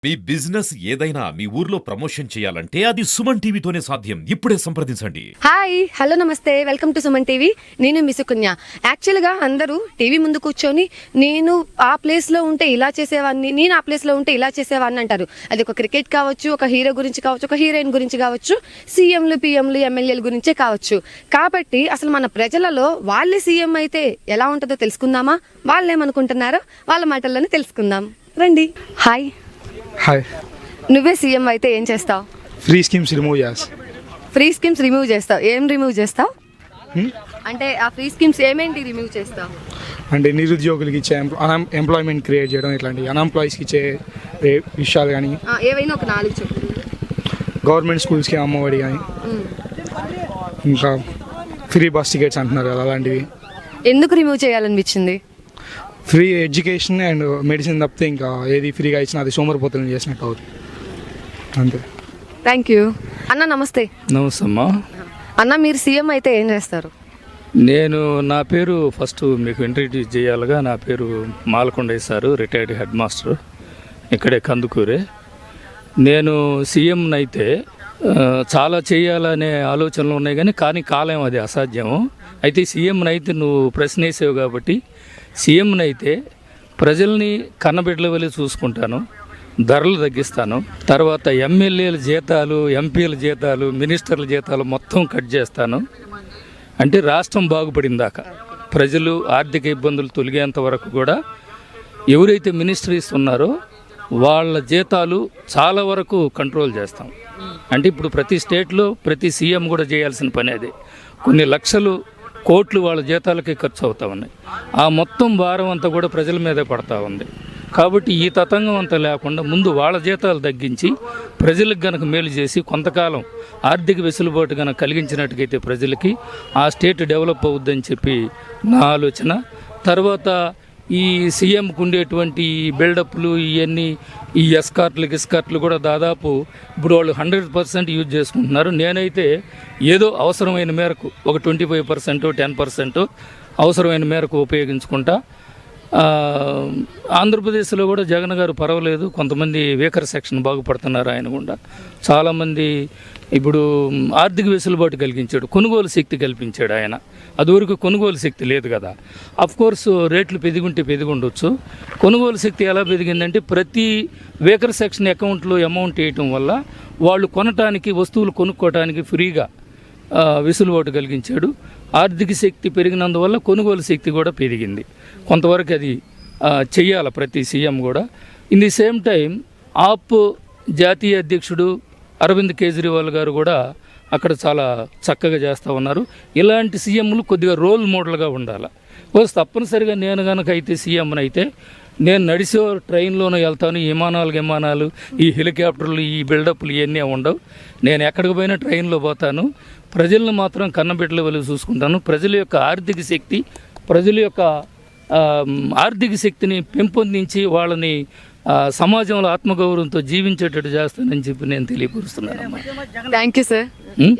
మీ business ఏదైనా మీ ఊర్లో promotion చేయాలంటే అది సుమన్ టీవీతోనే సాధ్యం. ఇప్పుడే సంప్రదించండి. హాయ్ హలో నమస్తే, వెల్కమ్ టు సుమన్ టీవీ. నేను మీ సుకన్య. యాక్చువల్గా అందరూ టీవీ ముందు కూర్చొని నేను ఆ ప్లేస్లో ఉంటే ఇలా చేసేవాడిని, నేను ఆ ప్లేస్లో ఉంటే ఇలా చేసేవాడిని అంటారు. అది ఒక క్రికెట్ కావచ్చు, ఒక హీరో గురించి కావచ్చు, ఒక హీరోయిన్ గురించి కావచ్చు, సీఎంలు పిఎంలు ఎమ్మెల్యేల గురించే కావచ్చు. కాబట్టి అసలు మన ప్రజలలో వాళ్ళే సీఎం అయితే ఎలా ఉంటుందో తెలుసుకుందామా? వాళ్ళు ఏమనుకుంటున్నారో వాళ్ళ మాటల్లోనే తెలుసుకుందాం రండి. హాయ్. హాయ్. నువ్వే సీఎం అయితే ఏం చేస్తావు? ఫ్రీ స్కీమ్స్ రిమూవ్ చేస్తా. ఫ్రీ స్కీమ్స్ రిమూవ్ చేస్తావు? ఏం రిమూవ్ చేస్తావు? అంటే ఆ ఫ్రీ స్కీమ్స్ ఏమేంటి రిమూవ్ చేస్తావు? అంటే నిరుద్యోగులకి ఇచ్చే ఎంప్లాయ్మెంట్ క్రియేట్ చేయడం, ఇట్లాంటి అన్ఎంప్లాయీస్కి ఇచ్చే విషయాలు కానీ, ఏవైనా ఒక 4 చెప్పు. గవర్నమెంట్ స్కూల్స్కి అమ్మఒడి కానీ, ఇంకా ఫ్రీ బస్ టికెట్స్ అంటున్నారు కదా, అలాంటివి. ఎందుకు రిమూవ్ చేయాలనిపించింది? ఫ్రీ ఎడ్యుకేషన్ అండ్ మెడిసిన్ తప్పితే ఇంకా ఏది ఫ్రీగా ఇచ్చినా అది సోమరిపోతులను చేసినట్టు అవుతుంది. అంతే. Thank you. అన్న నమస్తే. నమస్తే అమ్మా. అన్న మీరు సీఎం అయితే ఏం చేస్తారు? నా పేరు ఫస్ట్ మీకు ఇంట్రడ్యూస్ చేయాలిగా. నా పేరు Malakondaiah sir, retired head master, ఇక్కడే కందుకూరే. నేను సీఎంనైతే చాలా చేయాలనే ఆలోచనలు ఉన్నాయి, కానీ కాలం అది అసాధ్యము. అయితే సీఎంనైతే నువ్వు ప్రశ్న వేసావు కాబట్టి సీఎంనైతే ప్రజల్ని కన్నబిడ్డల వల్ల చూసుకుంటాను, ధరలు తగ్గిస్తాను, తర్వాత ఎమ్మెల్యేల జీతాలు, ఎంపీల జీతాలు, మినిస్టర్ల జీతాలు మొత్తం కట్ చేస్తాను. అంటే రాష్ట్రం బాగుపడిందాక, ప్రజలు ఆర్థిక ఇబ్బందులు తొలగేంత వరకు కూడా ఎవరైతే మినిస్టరీస్ ఉన్నారో వాళ్ళ జీతాలు చాలా వరకు కంట్రోల్ చేస్తాం. అంటే ఇప్పుడు ప్రతి స్టేట్లో ప్రతి సీఎం కూడా చేయాల్సిన పని అదే. కొన్ని లక్షలు కోట్లు వాళ్ళ జీతాలకి ఖర్చు అవుతూ ఉన్నాయి. ఆ మొత్తం భారం అంతా కూడా ప్రజల మీదే పడతా ఉంది. కాబట్టి ఈ తతంగం అంతా లేకుండా ముందు వాళ్ళ జీతాలు తగ్గించి ప్రజలకు గనక మేలు చేసి కొంతకాలం ఆర్థిక వెసులుబాటు కనుక కలిగించినట్టుగైతే ప్రజలకి ఆ స్టేట్ డెవలప్ అవుద్దని చెప్పి నా ఆలోచన. తర్వాత ఈ సీఎంకు ఉండేటువంటి బిల్డప్లు ఇవన్నీ, ఈ ఎస్కార్ట్లు కూడా దాదాపు ఇప్పుడు వాళ్ళు 100% యూజ్ చేసుకుంటున్నారు. నేనైతే ఏదో అవసరమైన మేరకు ఒక 25%, 10% అవసరమైన మేరకు ఉపయోగించుకుంటా. ఆంధ్రప్రదేశ్లో కూడా జగన్ గారు పర్వాలేదు, కొంతమంది వీకర్ సెక్షన్ బాగుపడుతున్నారు. ఆయన కూడా చాలామంది ఇప్పుడు ఆర్థిక వెసులుబాటు కలిగించాడు, కొనుగోలు శక్తి కల్పించాడు ఆయన. అదివరకు కొనుగోలు శక్తి లేదు కదా. అఫ్కోర్స్ రేట్లు పెరిగుండొచ్చు. కొనుగోలు శక్తి ఎలా పెరిగిందంటే ప్రతి వీకర్ సెక్షన్ అకౌంట్లో అమౌంట్ వేయటం వల్ల వాళ్ళు కొనటానికి, వస్తువులు కొనుక్కోవటానికి ఫ్రీగా వెసులుబాటు కలిగించాడు. ఆర్థిక శక్తి పెరిగినందువల్ల కొనుగోలు శక్తి కూడా పెరిగింది. కొంతవరకు అది చెయ్యాలి ప్రతి సీఎం కూడా. ఇన్ ది సేమ్ టైం ఆప్ జాతీయ అధ్యక్షుడు అరవింద్ కేజ్రీవాల్ గారు కూడా అక్కడ చాలా చక్కగా చేస్తూ ఉన్నారు. ఇలాంటి సీఎంలు కొద్దిగా రోల్ మోడల్గా ఉండాలి. తప్పనిసరిగా నేను కనుక అయితే సీఎంనైతే నేను నడిచే ట్రైన్లోనే వెళ్తాను. విమానాలు, ఈ హెలికాప్టర్లు, ఈ బిల్డప్లు ఇవన్నీ ఉండవు. నేను ఎక్కడికి పోయినా ట్రైన్లో పోతాను. ప్రజలను మాత్రం కన్నబిడ్డల వల్ల చూసుకుంటాను. ప్రజల యొక్క ఆర్థిక శక్తిని పెంపొందించి వాళ్ళని సమాజంలో ఆత్మగౌరవంతో జీవించేటట్టు చేస్తానని చెప్పి నేను తెలియపరుస్తున్నాను. Thank you sir.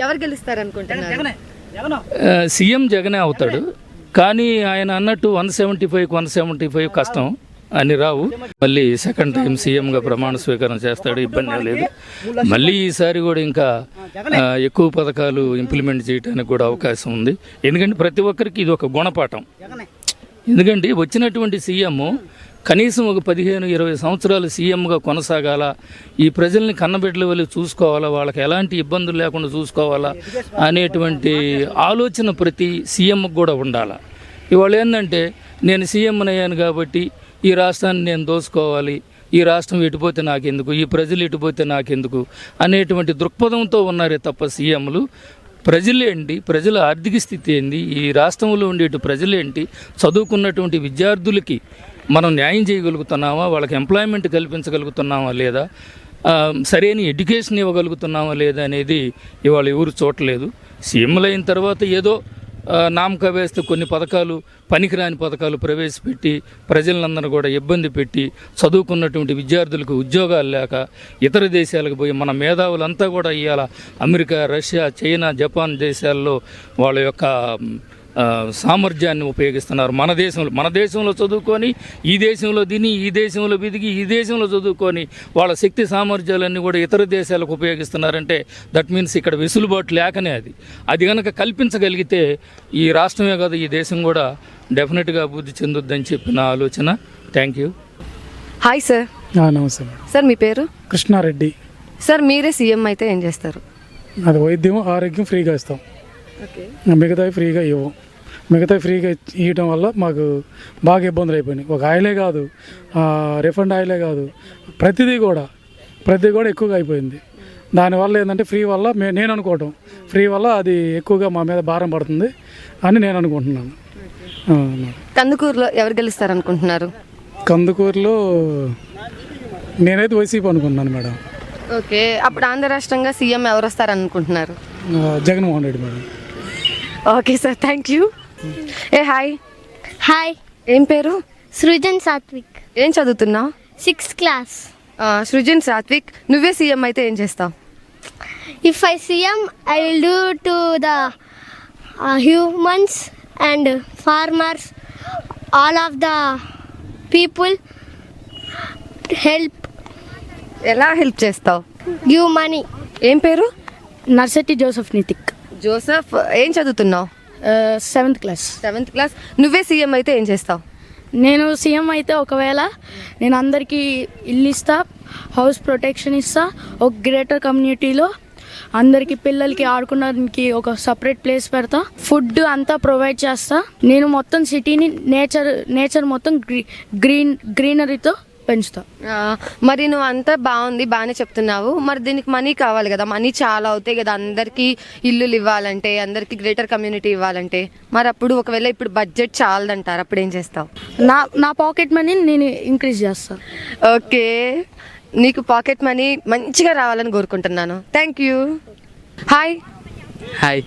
ఎవరు గెలుస్తారు అనుకుంటున్నారు? సీఎం జగనే అవుతాడు, కానీ ఆయన అన్నట్టు 175 కష్టం అని రావు. మళ్ళీ సెకండ్ టైం సీఎంగా ప్రమాణ స్వీకారం చేస్తాడు, ఇబ్బంది లేదు. మళ్ళీ ఈసారి కూడా ఇంకా ఎక్కువ పథకాలు ఇంప్లిమెంట్ చేయడానికి కూడా అవకాశం ఉంది. ఎందుకంటే ప్రతి ఒక్కరికి ఇది ఒక గుణపాఠం. ఎందుకంటే వచ్చినటువంటి సీఎం కనీసం ఒక 15-20 సంవత్సరాలు సీఎంగా కొనసాగాల, ఈ ప్రజల్ని కన్నబిడ్డల వల్ల చూసుకోవాలా, వాళ్ళకి ఎలాంటి ఇబ్బందులు లేకుండా చూసుకోవాలా అనేటువంటి ఆలోచన ప్రతి సీఎంకి కూడా ఉండాలి. ఇవాళ ఏంటంటే నేను సీఎంని అయ్యాను కాబట్టి ఈ రాష్ట్రాన్ని నేను దోచుకోవాలి, ఈ రాష్ట్రం ఎటుపోతే నాకెందుకు, ఈ ప్రజలు ఎటుపోతే నాకెందుకు అనేటువంటి దృక్పథంతో ఉన్నారే తప్ప సీఎంలు ప్రజలేంటి, ప్రజల ఆర్థిక స్థితి ఏంటి, ఈ రాష్ట్రంలో ఉండేటి ప్రజలేంటి, చదువుకున్నటువంటి విద్యార్థులకి మనం న్యాయం చేయగలుగుతున్నామా, వాళ్ళకి ఎంప్లాయ్మెంట్ కల్పించగలుగుతున్నామా లేదా, సరైన ఎడ్యుకేషన్ ఇవ్వగలుగుతున్నామా లేదా అనేది ఇవాళ ఎవరు చూడలేదు. సీఎంలు అయిన తర్వాత ఏదో నామక వేస్తే కొన్ని పథకాలు, పనికిరాని పథకాలు ప్రవేశపెట్టి ప్రజలందరూ కూడా ఇబ్బంది పెట్టి, చదువుకున్నటువంటి విద్యార్థులకు ఉద్యోగాలు లేక ఇతర దేశాలకు పోయి మన మేధావులంతా కూడా ఇవాళ అమెరికా, రష్యా, చైనా, జపాన్ దేశాల్లో వాళ్ళ యొక్క సామర్థ్యాన్ని ఉపయోగిస్తున్నారు. మన దేశంలో చదువుకొని ఈ దేశంలో తిని, ఈ దేశంలో బిదిగి, ఈ దేశంలో చదువుకొని వాళ్ళ శక్తి సామర్థ్యాలన్నీ కూడా ఇతర దేశాలకు ఉపయోగిస్తున్నారంటే దట్ మీన్స్ ఇక్కడ వెసులుబాటు లేకనే అది కనుక కల్పించగలిగితే ఈ రాష్ట్రమే కాదు ఈ దేశం కూడా డెఫినెట్గా అభివృద్ధి చెందుద్దని చెప్పి నా ఆలోచన. Thank you. Hi sir. నమస్తే. సార్ మీ పేరు? కృష్ణారెడ్డి. సార్ మీరే సీఎం అయితే ఏం చేస్తారు? అది వైద్యం ఆరోగ్యం ఫ్రీగా ఇస్తాం, మిగతావి ఫ్రీగా ఇవ్వం. మిగతావి ఫ్రీగా ఇవ్వడం వల్ల మాకు బాగా ఇబ్బందులు అయిపోయినాయి. ఒక ఆయిలే కాదు, రిఫండ్ ఆయిలే కాదు, ప్రతిదీ కూడా ఎక్కువగా అయిపోయింది. దానివల్ల ఏంటంటే ఫ్రీ వల్ల నేను అనుకోవటం, ఫ్రీ వల్ల అది ఎక్కువగా మా మీద భారం పడుతుంది అని నేను అనుకుంటున్నాను. కందుకూరులో ఎవరు గెలుస్తారు అనుకుంటున్నారు? కందుకూరులో నేనైతే వైసీపీ అనుకుంటున్నాను మేడం. ఓకే, అప్పుడు ఆంధ్ర రాష్ట్రంగా సీఎం ఎవరు వస్తారు అనుకుంటున్నారు? Jaganmohan Reddy madam. Okay sir, thank you. Hi. Hi, ఏం పేరు? సృజన్ సాత్విక్, ఏం చదువుతున్నావు? 6th class. సృజన్ సాత్విక్, నువ్వే సీఎం అయితే ఏం చేస్తావు? If I CM I will do to the humans and farmers, all of the people, help, ఎలా హెల్ప్ చేస్తావు? Give money. ఏం పేరు? నర్సటి జోసెఫ్ నితిక్. జోసెఫ్, ఏం చదువుతున్నావు? 7th class. 7th class. నువ్వే సీఎం అయితే ఏం చేస్తావు? నేను సీఎం అయితే ఒకవేళ నేను అందరికీ ఇల్లు ఇస్తా, హౌస్ ప్రొటెక్షన్ ఇస్తా, ఒక గ్రేటర్ కమ్యూనిటీలో అందరికీ పిల్లలకి ఆడుకోవడానికి ఒక సపరేట్ ప్లేస్ పెడతా, ఫుడ్ అంతా ప్రొవైడ్ చేస్తా. నేను మొత్తం సిటీని నేచర్ మొత్తం గ్రీనరీతో పెంచుతా. మరి నువ్వు అంతా బాగానే చెప్తున్నావు, మరి దీనికి మనీ కావాలి కదా, మనీ చాలా అవుతాయి కదా, అందరికీ ఇల్లులు ఇవ్వాలంటే, అందరికీ గ్రేటర్ కమ్యూనిటీ ఇవ్వాలంటే. మరి అప్పుడు ఒకవేళ ఇప్పుడు బడ్జెట్ చాలదంటారు, అప్పుడు ఏం చేస్తావు? నా పాకెట్ మనీని నేను ఇంక్రీజ్ చేస్తాను. ఓకే, నీకు పాకెట్ మనీ మంచిగా రావాలని కోరుకుంటున్నాను. Thank you. హాయ్. హాయ్.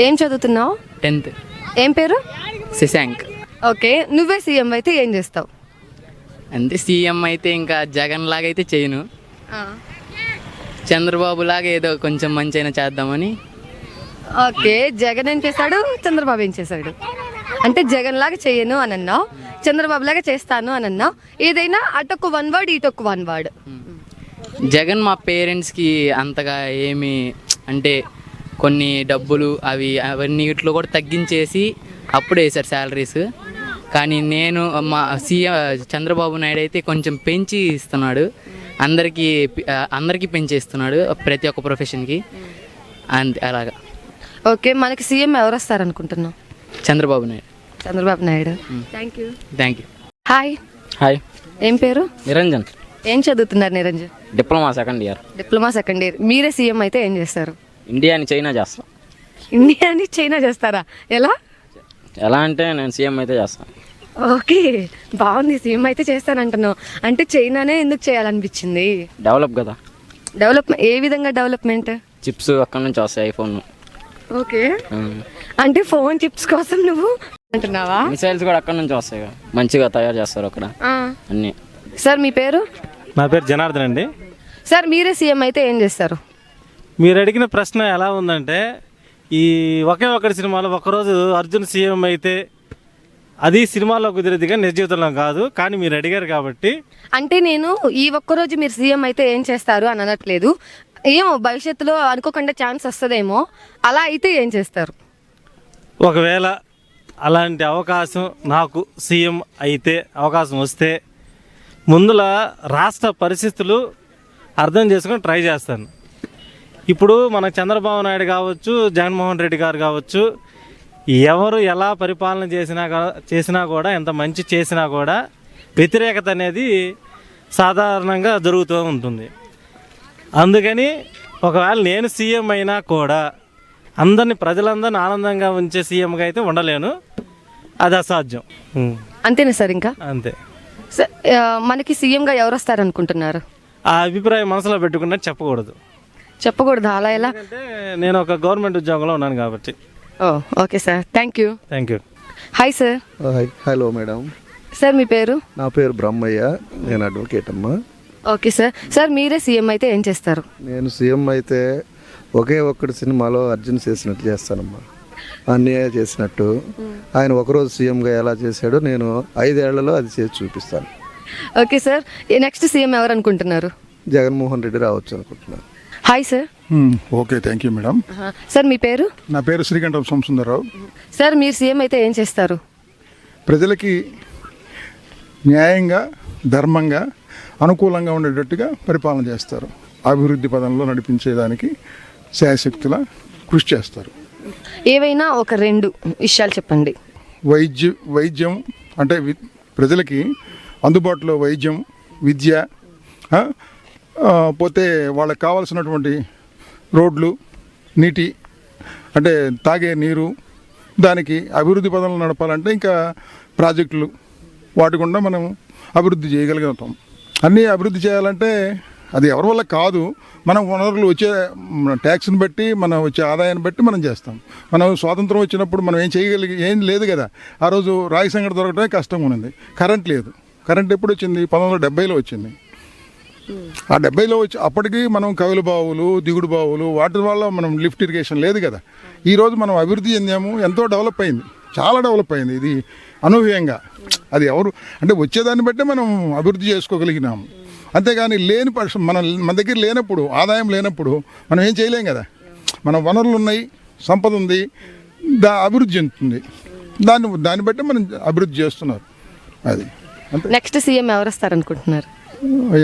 ఏం చదువుతున్నావు? 10th. ఏం పేరు? శశాంక్. ఓకే, నువ్వే సీఎం అయితే ఏం చేస్తావు? అంతే, సీఎం అయితే ఇంకా జగన్ లాగా అయితే చేయను, చంద్రబాబు లాగా ఏదో కొంచెం మంచి అయినా చేద్దామని. ఓకే, జగన్ ఏం చేశాడు, చంద్రబాబు ఏం చేశాడు? అంటే జగన్ లాగా చేయను అని అన్నావు, చంద్రబాబు లాగా చేస్తాను అని అన్నావు. ఏదైనా అటొక్క 1 వర్డ్, ఇటొక్క 1 వర్డ్. జగన్ మా పేరెంట్స్కి అంతగా ఏమి అంటే కొన్ని డబ్బులు అవన్నిట్లో కూడా తగ్గించేసి అప్పుడు వేశారు శాలరీస్. కానీ నేను మా సీఎం చంద్రబాబు నాయుడు అయితే కొంచెం పెంచి ఇస్తున్నాడు, అందరికీ పెంచేస్తున్నాడు ప్రతి ఒక్క ప్రొఫెషన్కి, అంతే అలాగా. ఓకే, మనకి సీఎం ఎవరు వస్తారు అనుకుంటున్నావు? Chandrababu Naidu. Thank you. Thank you. Hi. Hi. ఏం పేరు? నిరంజన్. ఏం చదువుతున్నారు Niranjan? Diploma 2nd year. Diploma 2nd year. మీరే సీఎం అయితే ఏం చేస్తారు? ఇండియాని చైనా చేస్తాను. ఇండియాని చైనా చేస్తారా? ఎలా అంటే నేను సీఎం అయితే చేస్తాను. ఓకే, బాగుంది, సీఎం అయితే చేస్తానంటున్నావు. అంటే చైనానే ఎందుకు చేయాలనిపించింది? డెవలప్ కదా. డెవలప్మెంట్ ఏ విధంగా? డెవలప్మెంట్ చిప్స్ అక్కడ నుంచి వస్తాయి, ఐఫోన్. ఓకే, అంటే ఫోన్ చిప్స్ కోసం నువ్వు అంటున్నావా? మిసైల్స్ కూడా అక్కడ నుంచి వస్తాయి, మంచిగా తయారు చేస్తారు అక్కడ అన్ని. సార్ మీ పేరు? నా పేరు జనార్దన్ అండి. సార్ మీరే సీఎం అయితే ఏం చేస్తారు? మీరు అడిగిన ప్రశ్న ఎలా ఉందంటే, ఈ ఒకే ఒక్కటి సినిమాలో ఒకరోజు అర్జున్ సీఎం అయితే అది సినిమాలో కుదిరేది కానీ నిజ జీవితంలో కాదు. కానీ మీరు అడిగారు కాబట్టి, అంటే నేను ఈ ఒక్కరోజు మీరు సీఎం అయితే ఏం చేస్తారు అని అనట్లేదు, ఏమో భవిష్యత్తులో అనుకోకుండా ఛాన్స్ వస్తుందేమో, అలా అయితే ఏం చేస్తారు? ఒకవేళ అలాంటి అవకాశం నాకు సీఎం అయితే అవకాశం వస్తే ముందుల రాష్ట్ర పరిస్థితులు అర్థం చేసుకొని ట్రై చేస్తాను. ఇప్పుడు మన చంద్రబాబు నాయుడు కావచ్చు, జగన్మోహన్ రెడ్డి గారు కావచ్చు, ఎవరు ఎలా పరిపాలన చేసినా కూడా, ఎంత మంచి చేసినా కూడా వ్యతిరేకత అనేది సాధారణంగా జరుగుతూ ఉంటుంది. అందుకని ఒకవేళ నేను సీఎం అయినా కూడా ప్రజలందరినీ ఆనందంగా ఉంచే సీఎంగా అయితే ఉండలేను, అది అసాధ్యం. అంతేనా సార్? ఇంకా అంతే. సార్ మనకి సీఎంగా ఎవరు వస్తారు అనుకుంటున్నారు? ఆ అభిప్రాయం మనసులో పెట్టుకున్నా చెప్పకూడదు. అలా ఎలా? అంటే నేను ఒక గవర్నమెంట్ ఉద్యోగంలో ఉన్నాను కాబట్టి. Okay sir, thank you. Thank you. Hi sir. Hello madam. Sir మీ పేరు? నా పేరు బ్రహ్మయ్య, నేను అడ్వకేట్ అమ్మా. Okay sir. సార్ మీరే సీఎం అయితే ఏం చేస్తారు? నేను సీఎం అయితే ఒకే ఒక్కటి సినిమాలో అర్జున్ చేసినట్టు చేస్తానమ్మా. అన్యాయ చేసినట్టు ఆయన ఒకరోజు సీఎంగా ఎలా చేశాడో నేను 5 ఏళ్లలో అది చేసి చూపిస్తాను. ఓకే సార్, నెక్స్ట్ సీఎం ఎవరు అనుకుంటున్నారు? జగన్మోహన్ రెడ్డి రావచ్చు అనుకుంటున్నాను. Hi sir. Okay, thank you madam. Sir మీ పేరు? నా పేరు శ్రీకంఠం సోమసుందరరావు. సార్ మీరు సీఎం అయితే ఏం చేస్తారు? ప్రజలకి న్యాయంగా, ధర్మంగా, అనుకూలంగా ఉండేటట్టుగా పరిపాలన చేస్తారు. అభివృద్ధి పదంలో నడిపించేదానికి శాయశక్తుల కృషి చేస్తారు. ఏవైనా ఒక 2 విషయాలు చెప్పండి. వైద్యం అంటే ప్రజలకి అందుబాటులో వైద్యం, విద్య, పోతే వాళ్ళకి కావాల్సినటువంటి రోడ్లు, నీటి అంటే తాగే నీరు, దానికి అభివృద్ధి పదంలో నడపాలంటే ఇంకా ప్రాజెక్టులు, వాటి గుండా మనం అభివృద్ధి చేయగలుగుతాం. అన్నీ అభివృద్ధి చేయాలంటే అది ఎవరి వల్ల కాదు, మనం వనరులు వచ్చే ట్యాక్స్ని బట్టి, మనం వచ్చే ఆదాయాన్ని బట్టి మనం చేస్తాం. మనం స్వాతంత్రం వచ్చినప్పుడు మనం ఏం లేదు కదా. ఆ రోజు రాగి సంగటి దొరకడమే కష్టంగా ఉన్నది. కరెంట్ లేదు. కరెంట్ ఎప్పుడు వచ్చింది? 1970లో వచ్చింది. ఆ 70లో వచ్చి అప్పటికి మనం కవులు బావులు, దిగుడు బావులు, వాటి వల్ల మనం లిఫ్ట్ ఇరిగేషన్ లేదు కదా. ఈరోజు మనం అభివృద్ధి చెందాము, ఎంతో డెవలప్ అయింది, చాలా డెవలప్ అయింది. ఇది అనూహ్యంగా. అది ఎవరు అంటే వచ్చేదాన్ని బట్టే మనం అభివృద్ధి చేసుకోగలిగినాము. అంతేగాని లేని మన దగ్గర లేనప్పుడు, ఆదాయం లేనప్పుడు మనం ఏం చేయలేం కదా. మన వనరులు ఉన్నాయి, సంపద ఉంది, అభివృద్ధి చెందుతుంది. దాన్ని బట్టి మనం అభివృద్ధి చేస్తున్నారు. అది నెక్స్ట్ సీఎం ఎవరు వస్తారనుకుంటున్నారు?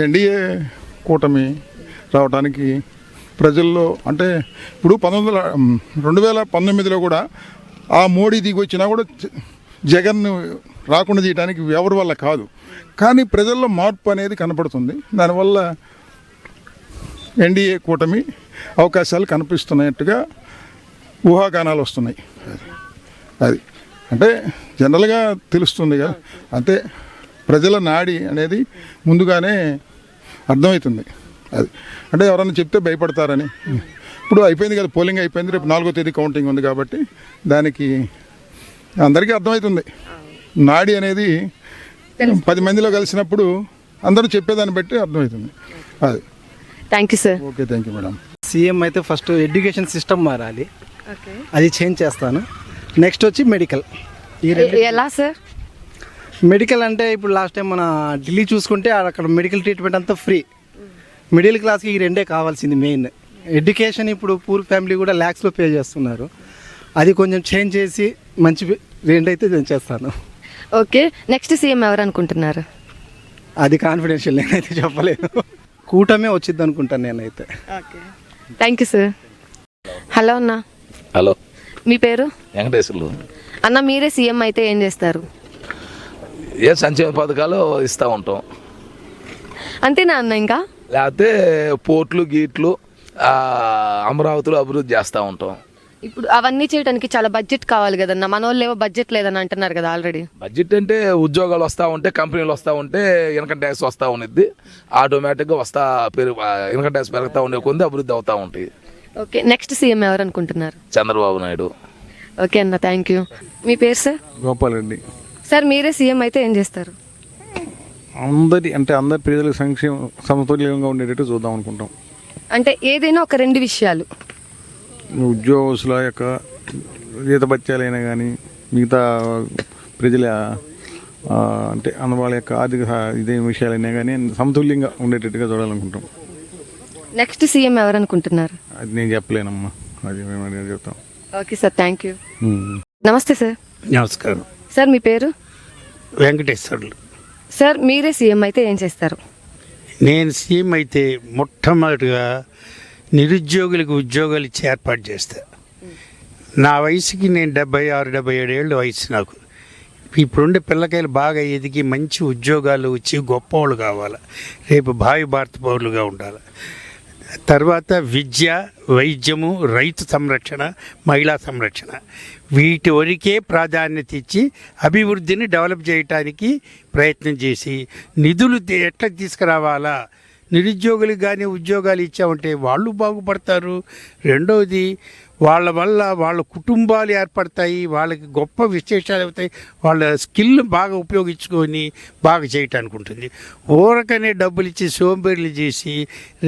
ఎన్డీఏ కూటమి రావడానికి ప్రజల్లో అంటే ఇప్పుడు 2019లో కూడా ఆ మోడీ దిగి వచ్చినా కూడా జగన్ రాకుండా చేయడానికి ఎవరి వల్ల కాదు. కానీ ప్రజల్లో మార్పు అనేది కనపడుతుంది. దానివల్ల ఎన్డీఏ కూటమి అవకాశాలు కనిపిస్తున్నట్టుగా ఊహాగానాలు వస్తున్నాయి. అది అంటే జనరల్గా తెలుస్తుంది కదా. అంతే, ప్రజల నాడి అనేది ముందుగానే అర్థమవుతుంది. అది అంటే ఎవరన్నా చెప్తే భయపడతారని. ఇప్పుడు అయిపోయింది కదా, పోలింగ్ అయిపోయింది, రేపు 4వ తేదీ కౌంటింగ్ ఉంది కాబట్టి దానికి అందరికీ అర్థమవుతుంది. నాడి అనేది 10 మందిలో కలిసినప్పుడు అందరూ చెప్పేదాన్ని బట్టి అర్థమవుతుంది. అది. Thank you sir. Okay, thank you madam. CM అయితే ఫస్ట్ ఎడ్యుకేషన్ సిస్టమ్ మారాలి, అది చేంజ్ చేస్తాను. నెక్స్ట్ వచ్చి మెడికల్. ఎలా సార్? మెడికల్ అంటే ఇప్పుడు లాస్ట్ టైం మన ఢిల్లీ చూసుకుంటే అక్కడ మెడికల్ ట్రీట్మెంట్ అంతా ఫ్రీ. మిడిల్ క్లాస్కి ఈ 2 కావాల్సింది మెయిన్. ఎడ్యుకేషన్ ఇప్పుడు పూర్ ఫ్యామిలీ కూడా ల్యాక్స్లో పే చేస్తున్నారు. అది కొంచెం చేంజ్ చేసి మంచి 2 అయితే నేను చేస్తాను. ఓకే, నెక్స్ట్ సీఎం ఎవరు అనుకుంటున్నారు? అది కాన్ఫిడెన్షియల్, నేనైతే చెప్పలేను. కూటమే వచ్చింది అనుకుంటాను నేనైతే. Thank you sir. హలో అన్న. హలో, మీ పేరు? వెంకటేశ్వర్లు. అన్న మీరే సీఎం అయితే ఏం చేస్తారు? ఏ సంక్షేమ పథకాలు ఇస్తూ ఉంటాం. అంతేనా అన్న? ఇంకా లేకపోతే పోర్ట్లు గీట్లు అమరావతిలో అభివృద్ధి చేస్తూ ఉంటాం. ఇప్పుడు అవన్నీ చేయడానికి చాలా బడ్జెట్ కావాలి కదన్న. మన వాళ్ళు ఏవో బడ్జెట్ లేదని అంటున్నారు కదా ఆల్రెడీ. బడ్జెట్ అంటే ఉద్యోగాలు వస్తూ ఉంటే, కంపెనీలు వస్తూ ఉంటే ఇన్కమ్ ట్యాక్స్ వస్తూ ఉన్నది, ఆటోమేటిక్గా ఇన్కమ్ ట్యాక్స్ పెరుగుతూ ఉండే కొంది అభివృద్ధి అవుతూ ఉంటాయి. ఓకే, నెక్స్ట్ సీఎం ఎవరు అనుకుంటున్నారు? చంద్రబాబు నాయుడు. ఓకే అన్న, థ్యాంక్ యూ. మీ పేరు సార్? గోపాల్ రెడ్డి. సార్ మీరే సీఎం అయితే ఏం చేస్తారు? అందరి ప్రజలకు సమతుల్యంగా ఉండేటట్టు చూద్దాం అనుకుంటాం. అంటే ఏదైనా ఒక 2 విషయాలు. ఉద్యోగస్తుల యొక్క జీతభత్యాలైనా కానీ, మిగతా ప్రజల అంటే వాళ్ళ యొక్క ఆర్థిక ఇదే విషయాలైనా కానీ సమతుల్యంగా ఉండేటట్టుగా చూడాలనుకుంటాం. నెక్స్ట్ సీఎం ఎవరు అనుకుంటున్నారు? అది నేను చెప్పలేనమ్మా, అది మేము చెప్తాం. Okay sir, thank you. నమస్తే సార్. నమస్కారం సార్. మీ పేరు? వెంకటేశ్వర్లు. సార్ మీరే సీఎం అయితే ఏం చేస్తారు? నేను సీఎం అయితే మొట్టమొదటిగా నిరుద్యోగులకు ఉద్యోగాలు ఇచ్చి ఏర్పాటు చేస్తా. నా వయసుకి నేను 76-77 ఏళ్ళ వయసు నాకు. ఇప్పుడుండే పిల్లకాయలు బాగా ఎదిగి మంచి ఉద్యోగాలు వచ్చి గొప్పవాళ్ళు కావాలి, రేపు భావి భారత పౌరులుగా ఉండాలి. తర్వాత విద్య, వైద్యము, రైతు సంరక్షణ, మహిళా సంరక్షణ, వీటి వరకే ప్రాధాన్యత ఇచ్చి అభివృద్ధిని డెవలప్ చేయడానికి ప్రయత్నం చేసి నిధులు ఎట్లా తీసుకురావాలా, నిరుద్యోగులకు కానీ ఉద్యోగాలు ఇచ్చామంటే వాళ్ళు బాగుపడతారు. రెండవది వాళ్ళ వల్ల వాళ్ళ కుటుంబాలు ఏర్పడతాయి, వాళ్ళకి గొప్ప విశేషాలు అవుతాయి, వాళ్ళ స్కిల్ బాగా ఉపయోగించుకొని బాగా చేయటానికి ఉంటుంది. ఊరకనే డబ్బులు ఇచ్చి సోంబేర్లు చేసి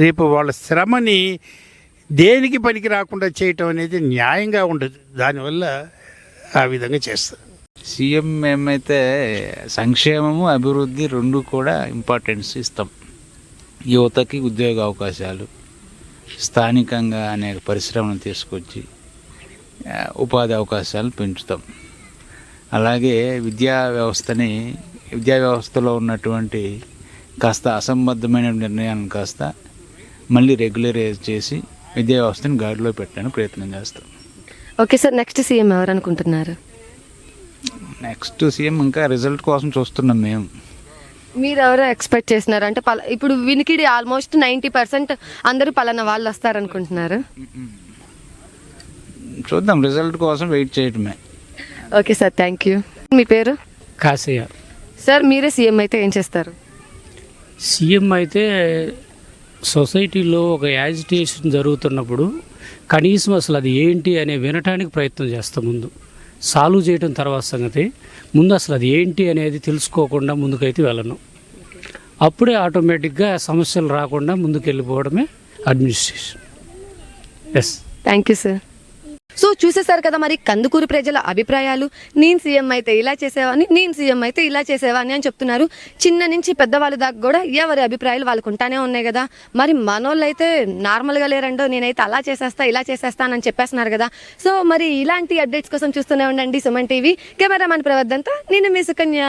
రేపు వాళ్ళ శ్రమని దేనికి పనికి రాకుండా చేయటం అనేది న్యాయంగా ఉండదు. దానివల్ల ఆ విధంగా చేస్తాను. సీఎం మేమైతే సంక్షేమము అభివృద్ధి రెండు కూడా ఇంపార్టెన్స్ ఇస్తాం. యువతకి ఉద్యోగ అవకాశాలు, స్థానికంగా అనేక పరిశ్రమలు తీసుకొచ్చి ఉపాధి అవకాశాలు పెంచుతాం. అలాగే విద్యా వ్యవస్థలో ఉన్నటువంటి కాస్త అసంబద్ధమైన నిర్ణయాలను కాస్త మళ్ళీ రెగ్యులరైజ్ చేసి విద్యా వ్యవస్థను గాడిలో పెట్టడానికి ప్రయత్నం చేస్తాం. ఓకే సార్, నెక్స్ట్ సీఎం ఎవరు అనుకుంటున్నారు? నెక్స్ట్ సీఎం ఇంకా రిజల్ట్ కోసం చూస్తున్నాం మేము. మీరు ఎవరో ఎక్స్పెక్ట్ చేస్తున్నారు అంటే ఇప్పుడు వినికిడి ఆల్మోస్ట్ 90% అందరూ పలానా వాళ్ళు వస్తారనుకుంటున్నారు. చూద్దాం, రిజల్ట్ కోసం వెయిట్ చేయటమే. Okay sir, thank you. మీ పేరు? కాసయ్య. సార్ మీరే సీఎం అయితే ఏం చేస్తారు? సీఎం అయితే సొసైటీలో ఒక యాజిటేషన్ జరుగుతున్నప్పుడు కనీసం అసలు అది ఏంటి అనే వినటానికి ప్రయత్నం చేస్తాం. ముందు సాల్వ్ చేయడం తర్వాత సంగతి, ముందు అసలు అది ఏంటి అనేది తెలుసుకోకుండా ముందుకైతే వెళ్ళను. అప్పుడే ఆటోమేటిక్గా సమస్యలు రాకుండా ముందుకు వెళ్ళిపోవడమే administration. Yes, thank you sir. So చూసేశారు కదా మరి కందుకూరు ప్రజల అభిప్రాయాలు. నేను సీఎం అయితే ఇలా చేసేవాడిని, నేను సీఎం అయితే ఇలా చేసేవాడిని అని చెప్తున్నారు. చిన్న నుంచి పెద్దవాళ్ళ దాకా కూడా ఎవరి అభిప్రాయాలు వాళ్ళకు ఉంటానే ఉన్నాయి కదా. మరి మనోళ్ళు అయితే నార్మల్గా లేరండో, నేనైతే అలా చేసేస్తా ఇలా చేసేస్తానని చెప్పేస్తున్నారు కదా. సో మరి ఇలాంటి అప్డేట్స్ కోసం చూస్తూనే ఉండండి సుమన్ టీవీ. కెమెరామ్యాన్ ప్రవర్ధంతో నేను మీ సుకన్య.